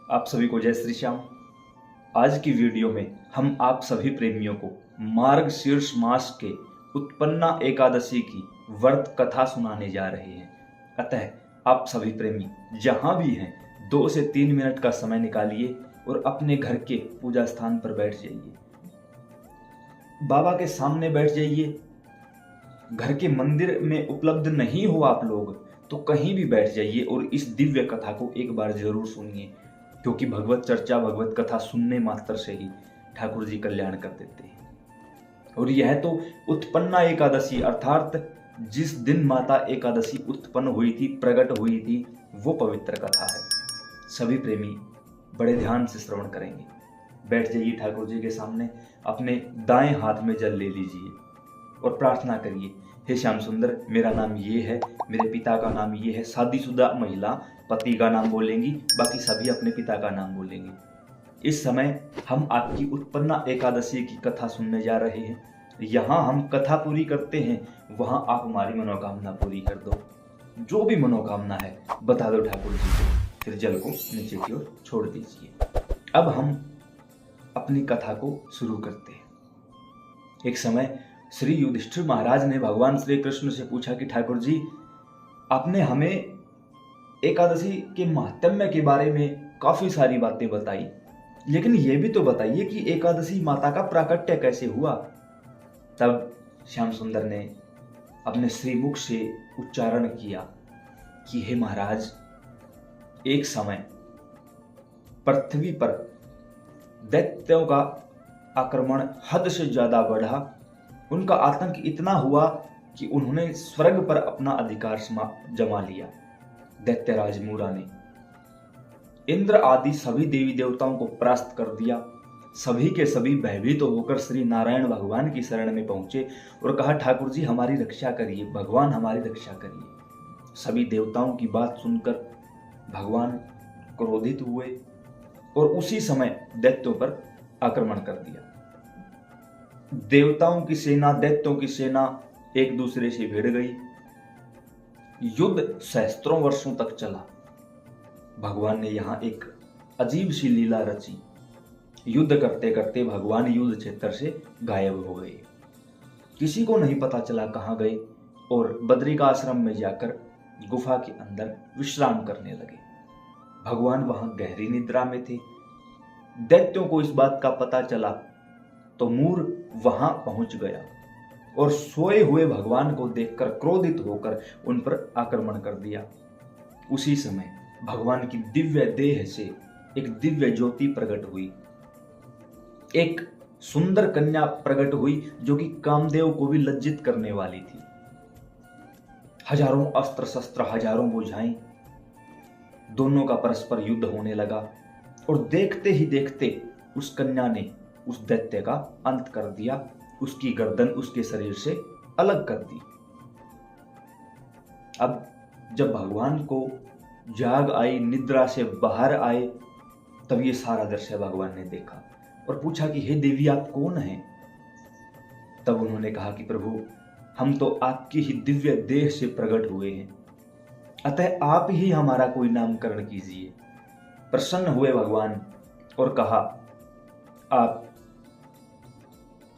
आप सभी को जय श्री श्याम। आज की वीडियो में हम आप सभी प्रेमियों को मार्गशीर्ष मास के उत्पन्ना एकादशी की व्रत कथा सुनाने जा रहे हैं। अतः आप सभी प्रेमी जहां भी हैं 2 से 3 मिनट का समय निकालिए और अपने घर के पूजा स्थान पर बैठ जाइए, बाबा के सामने बैठ जाइए। घर के मंदिर में उपलब्ध नहीं हो आप लोग तो कहीं भी बैठ जाइए और इस दिव्य कथा को एक बार जरूर सुनिए, क्योंकि भगवत चर्चा भगवत कथा सुनने मात्र से ही ठाकुर जी कल्याण कर देते हैं। और यह तो उत्पन्ना एकादशी अर्थात जिस दिन माता एकादशी उत्पन्न हुई थी, प्रकट हुई थी, वो पवित्र कथा है। सभी प्रेमी बड़े ध्यान से श्रवण करेंगे। बैठ जाइए ठाकुर जी के सामने, अपने दाएं हाथ में जल ले लीजिए और प्रार्थना करिए, हे श्याम सुंदर, मेरा नाम ये है, मेरे पिता का नाम ये है। शादीशुदा महिला पति का नाम बोलेंगी, बाकी सभी अपने पिता का नाम बोलेंगे। इस समय हम आपकी उत्पन्ना एकादशी की कथा सुनने जा रहे हैं। यहाँ हम कथा पूरी करते हैं, वहाँ आप हमारी मनोकामना पूरी कर दो। जो भी मनोकामना है बता दो ठाकुर जी को, फिर जल को नीचे की ओर छोड़ दीजिए। अब हम अपनी कथा को शुरू करते हैं। एक समय श्री युधिष्ठिर महाराज ने भगवान श्री कृष्ण से पूछा कि ठाकुर जी, आपने हमें एकादशी के महात्म्य के बारे में काफी सारी बातें बताई, लेकिन यह भी तो बताइए कि एकादशी माता का प्राकट्य कैसे हुआ। तब श्याम सुंदर ने अपने श्रीमुख से उच्चारण किया कि हे महाराज, एक समय पृथ्वी पर दैत्यों का आक्रमण हद से ज्यादा बढ़ा। उनका आतंक इतना हुआ कि उन्होंने स्वर्ग पर अपना अधिकार जमा लिया। दैत्यराज मूरा ने इंद्र आदि सभी देवी देवताओं को परास्त कर दिया। सभी के सभी भयभीत होकर श्री नारायण भगवान की शरण में पहुंचे और कहा, ठाकुर जी हमारी रक्षा करिए, भगवान हमारी रक्षा करिए। सभी देवताओं की बात सुनकर भगवान क्रोधित हुए और उसी समय दैत्यों पर आक्रमण कर दिया। देवताओं की सेना दैत्यों की सेना एक दूसरे से भिड़ गई। युद्ध सहस्त्रों वर्षों तक चला। भगवान ने यहां एक अजीब सी लीला रची। युद्ध करते करते भगवान युद्ध क्षेत्र से गायब हो गए। किसी को नहीं पता चला कहां गए और बद्रिका आश्रम में जाकर गुफा के अंदर विश्राम करने लगे। भगवान वहां गहरी निद्रा में थे। दैत्यों को इस बात का पता चला तो मूर वहां पहुंच गया और सोए हुए भगवान को देखकर क्रोधित होकर उन पर आक्रमण कर दिया। उसी समय भगवान की दिव्य देह से एक दिव्य ज्योति प्रकट हुई। एक सुंदर कन्या प्रकट हुई जो कि कामदेव को भी लज्जित करने वाली थी। हजारों अस्त्र शस्त्र, हजारों बुझाएं, दोनों का परस्पर युद्ध होने लगा और देखते ही देखते उस कन्या ने उस दैत्य का अंत कर दिया। उसकी गर्दन उसके शरीर से अलग कर दी। अब जब भगवान को जाग आई, निद्रा से बाहर आए, तब ये सारा दृश्य भगवान ने देखा और पूछा कि हे देवी, आप कौन हैं? तब उन्होंने कहा कि प्रभु, हम तो आपकी ही दिव्य देह से प्रकट हुए हैं, अतः आप ही हमारा कोई नामकरण कीजिए। प्रसन्न हुए भगवान और कहा, आप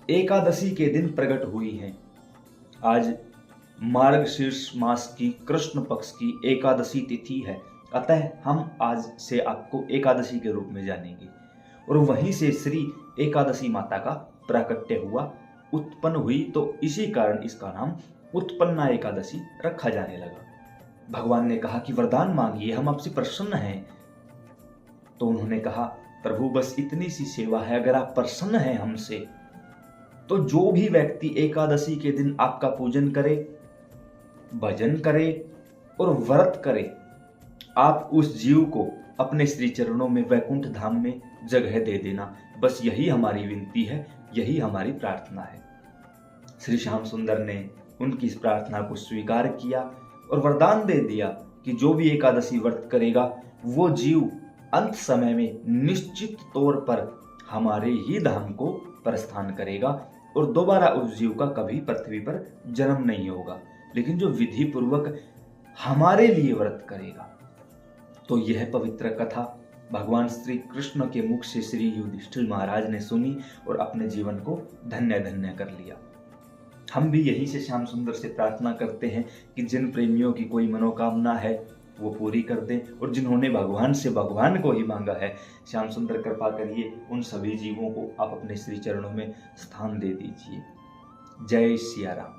एकादशी के दिन प्रकट हुई हैं। आज मार्गशीर्ष मास की कृष्ण पक्ष की एकादशी तिथि है, अतः हम आज से आपको एकादशी के रूप में जानेंगे। और वहीं से श्री एकादशी माता का प्राकट्य हुआ, उत्पन्न हुई, तो इसी कारण इसका नाम उत्पन्ना एकादशी रखा जाने लगा। भगवान ने कहा कि वरदान मांगिए, हम आपसे प्रसन्न हैं। तो उन्होंने कहा, प्रभु बस इतनी सी सेवा है, अगर आप प्रसन्न हैं हमसे तो जो भी व्यक्ति एकादशी के दिन आपका पूजन करे, भजन करे और व्रत करे, आप उस जीव को अपने श्री चरणों में वैकुंठ धाम में जगह दे देना। बस यही हमारी विनती है, यही हमारी प्रार्थना है। श्री श्याम सुंदर ने उनकी इस प्रार्थना को स्वीकार किया और वरदान दे दिया कि जो भी एकादशी व्रत करेगा वो जीव अंत समय में निश्चित तौर पर हमारे ही धाम को प्रस्थान करेगा और दोबारा उस जीव का कभी पृथ्वी पर जन्म नहीं होगा, लेकिन जो विधि पूर्वक हमारे लिए व्रत करेगा। तो यह पवित्र कथा भगवान श्री कृष्ण के मुख से श्री युधिष्ठिर महाराज ने सुनी और अपने जीवन को धन्य धन्य कर लिया। हम भी यहीं से श्याम सुंदर से प्रार्थना करते हैं कि जिन प्रेमियों की कोई मनोकामना है वो पूरी कर दें, और जिन्होंने भगवान से भगवान को ही मांगा है, श्याम सुंदर कृपा करिए उन सभी जीवों को आप अपने श्री चरणों में स्थान दे दीजिए। जय सिया राम।